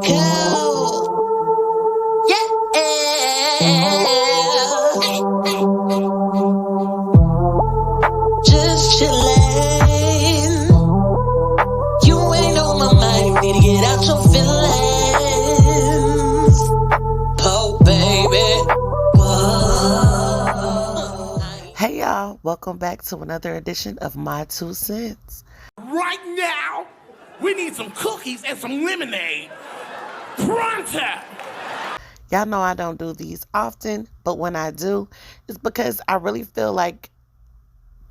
TheeEnicole. Yeah. Just chillin'. You ain't on my mind. Need to get out your feelings. Oh, baby. Whoa. Hey y'all, welcome back to another edition of My2Cents. Right now, we need some cookies and some lemonade. Pronto! Y'all know I don't do these often, but when I do, it's because I really feel like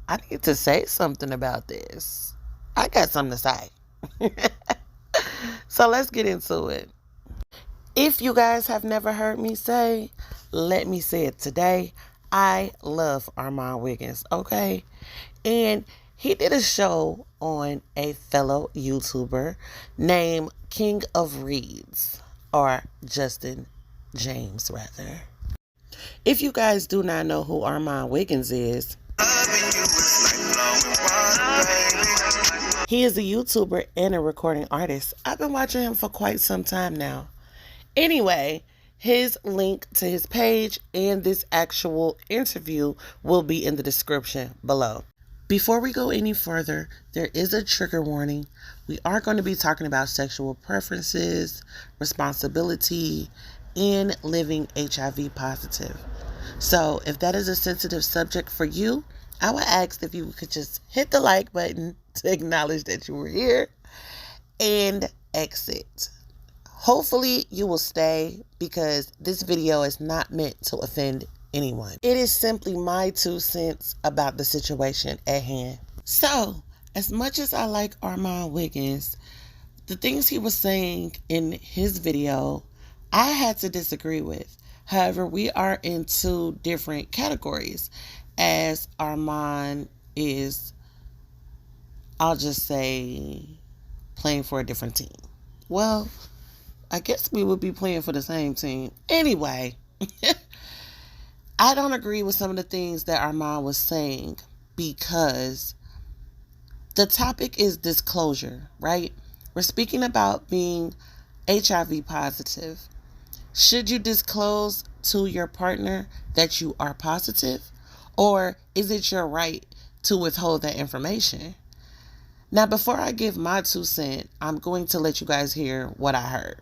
I need to say something about this. I got something to say. So let's get into it. If you guys have never heard me say, let me say it today. I love Armon Wiggins, okay? And he did a show on a fellow YouTuber named King of Reads, or Justin James, rather. If you guys do not know who Armon Wiggins is, he is a YouTuber and a recording artist. I've been watching him for quite some time now. Anyway, his link to his page and this actual interview will be in the description below. Before we go any further, there is a trigger warning. We are going to be talking about sexual preferences, responsibility, and living HIV positive. So if that is a sensitive subject for you, I would ask if you could just hit the like button to acknowledge that you were here and exit. Hopefully you will stay because this video is not meant to offend anyone. It is simply my 2 cents about the situation at hand. So, as much as I like Armon Wiggins, the things he was saying in his video, I had to disagree with. However, we are in two different categories, as Armon is, I'll just say, playing for a different team. Well, I guess we would be playing for the same team. Anyway, I don't agree with some of the things that Armon was saying because the topic is disclosure, right? We're speaking about being HIV positive. Should you disclose to your partner that you are positive? Or is it your right to withhold that information? Now, before I give my 2 cents, I'm going to let you guys hear what I heard.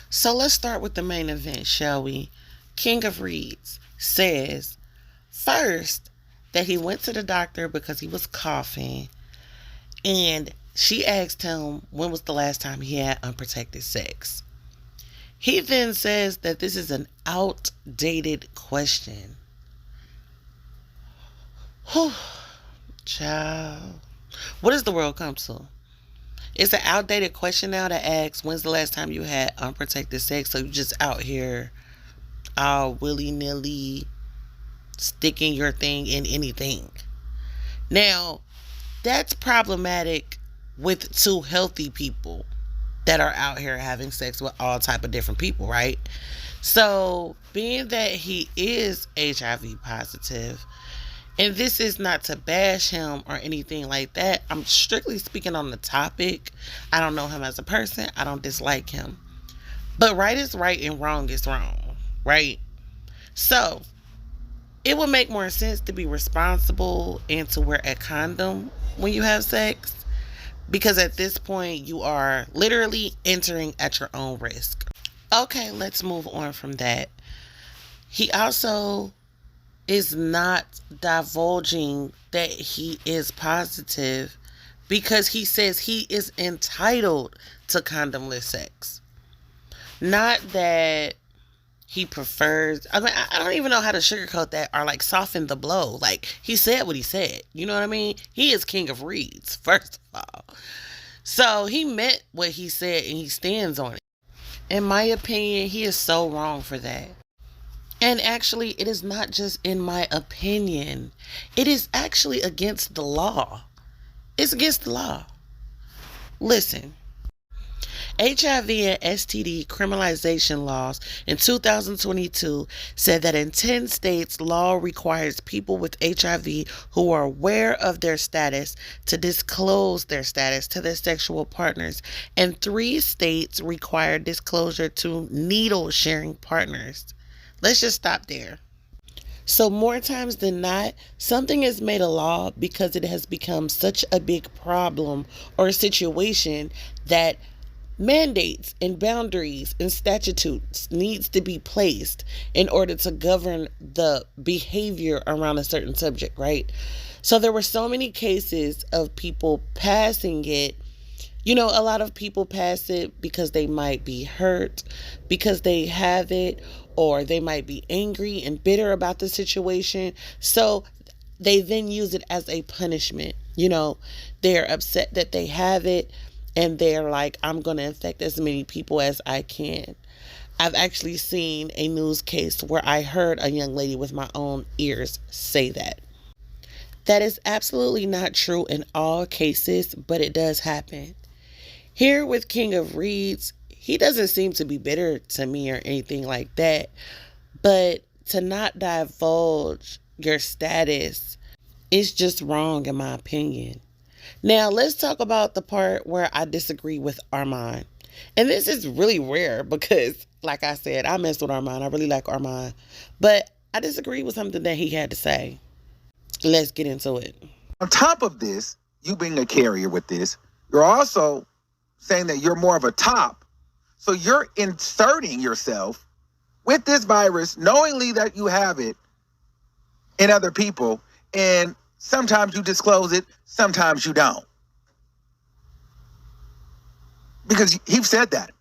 So let's start with the main event, shall we? King of Reads says, first, that he went to the doctor because he was coughing, and she asked him when was the last time he had unprotected sex. He then says that this is an outdated question. Whew. Child. What does the world come to? It's an outdated question now to ask when's the last time you had unprotected sex, so you just out here all willy-nilly sticking your thing in anything. Now, that's problematic with two healthy people that are out here having sex with all type of different people, right? So, being that he is HIV positive, and this is not to bash him or anything like that. I'm strictly speaking on the topic. I don't know him as a person. I don't dislike him. But right is right and wrong is wrong, right? So, it would make more sense to be responsible and to wear a condom when you have sex. Because at this point, you are literally entering at your own risk. Okay, let's move on from that. He also is not divulging that he is positive because he says he is entitled to condomless sex. Not that he prefers. I mean, I don't even know how to sugarcoat that or like soften the blow. Like, he said what he said. You know what I mean? He is king of reads, first of all. So he meant what he said and he stands on it. In my opinion, he is so wrong for that. And actually, it is not just in my opinion, it is actually against the law. It's against the law. Listen, HIV and STD criminalization laws in 2022 said that in 10 states, law requires people with HIV who are aware of their status to disclose their status to their sexual partners, and 3 states require disclosure to needle sharing partners. Let's just stop there. So more times than not, something is made a law because it has become such a big problem or a situation that mandates and boundaries and statutes needs to be placed in order to govern the behavior around a certain subject, right? So there were so many cases of people passing it. You know, a lot of people pass it because they might be hurt, because they have it, or they might be angry and bitter about the situation. So they then use it as a punishment. You know, they're upset that they have it and they're like, I'm going to infect as many people as I can. I've actually seen a news case where I heard a young lady with my own ears say that. That is absolutely not true in all cases, but it does happen. Here with King of Reeds, he doesn't seem to be bitter to me or anything like that. But to not divulge your status is just wrong in my opinion. Now, let's talk about the part where I disagree with Armon. And this is really rare because, like I said, I mess with Armon. I really like Armon. But I disagree with something that he had to say. Let's get into it. On top of this, you being a carrier with this, you're also saying that you're more of a top. So you're inserting yourself with this virus, knowingly that you have it in other people. And sometimes you disclose it, sometimes you don't. Because he said that.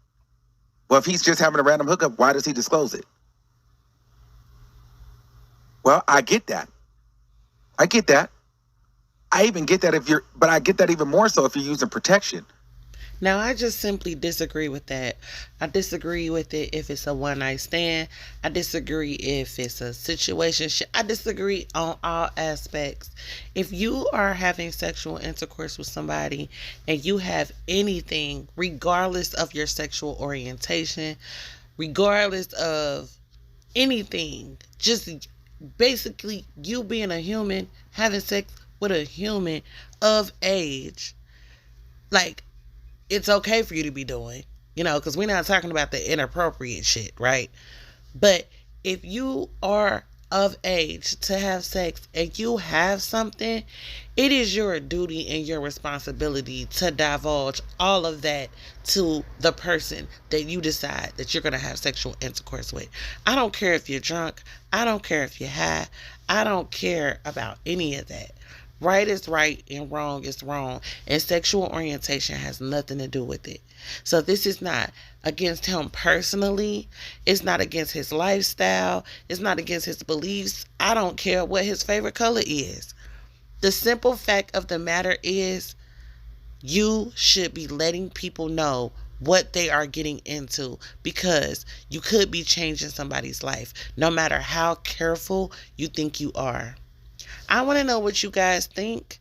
Well, if he's just having a random hookup, why does he disclose it? Well, I get that. I get that. I even get that but I get that even more so if you're using protection. Now, I just simply disagree with that. I disagree with it if it's a one-night stand. I disagree if it's a situation. I disagree on all aspects. If you are having sexual intercourse with somebody and you have anything, regardless of your sexual orientation, regardless of anything, just basically you being a human, having sex with a human of age, like, it's okay for you to be doing, you know, because we're not talking about the inappropriate shit, right? But if you are of age to have sex and you have something, it is your duty and your responsibility to divulge all of that to the person that you decide that you're going to have sexual intercourse with. I don't care if you're drunk. I don't care if you're high. I don't care about any of that. Right is right and wrong is wrong. And sexual orientation has nothing to do with it. So this is not against him personally. It's not against his lifestyle. It's not against his beliefs. I don't care what his favorite color is. The simple fact of the matter is you should be letting people know what they are getting into, because you could be changing somebody's life no matter how careful you think you are. I want to know what you guys think.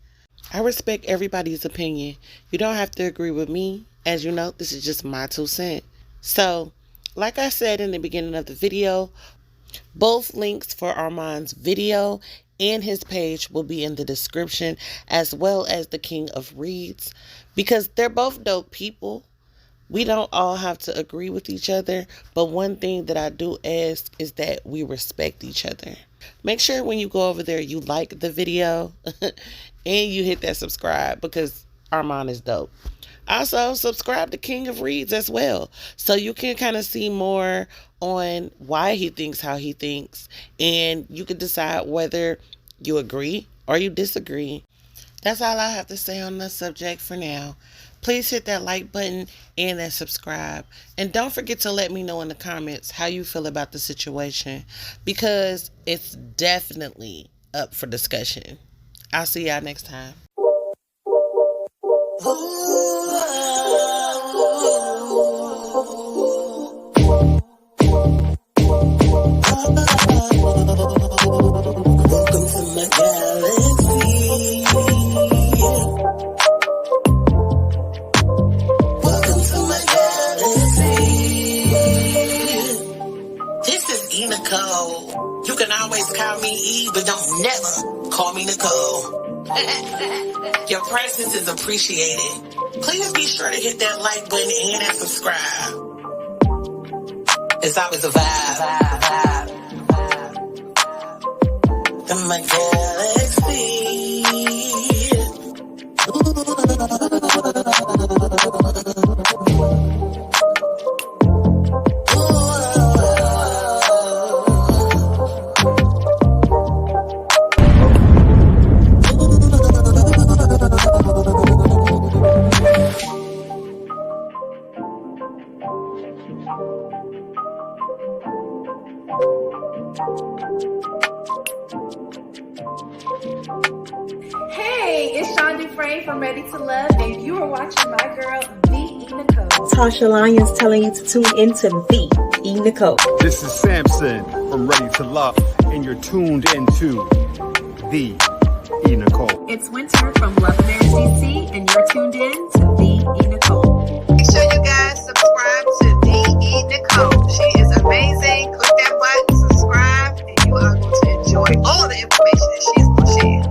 I respect everybody's opinion. You don't have to agree with me. As you know, this is just my 2 cents. So, like I said in the beginning of the video, both links for Armon's video and his page will be in the description, as well as the King of Reeds, because they're both dope people. We don't all have to agree with each other, but one thing that I do ask is that we respect each other. Make sure when you go over there, you like the video and you hit that subscribe, because Armon is dope. Also, subscribe to King of Reeds as well, so you can kind of see more on why he thinks how he thinks, and you can decide whether you agree or you disagree. That's all I have to say on the subject for now. Please hit that like button and that subscribe. And don't forget to let me know in the comments how you feel about the situation, because it's definitely up for discussion. I'll see y'all next time. Welcome to my galaxy. Welcome to my galaxy. This is TheeEnicole. You can always call me E, but don't never call me Nicole. Your presence is appreciated. Please be sure to hit that like button and that subscribe. It's always a vibe. In my galaxy. Hey, it's Sean Dufresne from Ready to Love, and you are watching my girl, TheeEnicole. Tasha Lyons telling you to tune into TheeEnicole. This is Samson from Ready to Love, and you're tuned into TheeEnicole. It's Winter from Love Affair CC, and you're tuned in to TheeEnicole. Make sure you guys subscribe to TheeEnicole. She is amazing. Click that button, subscribe, and you are going to enjoy all the information that she's going to share.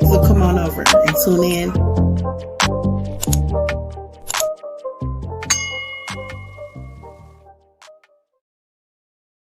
So come on over and tune in.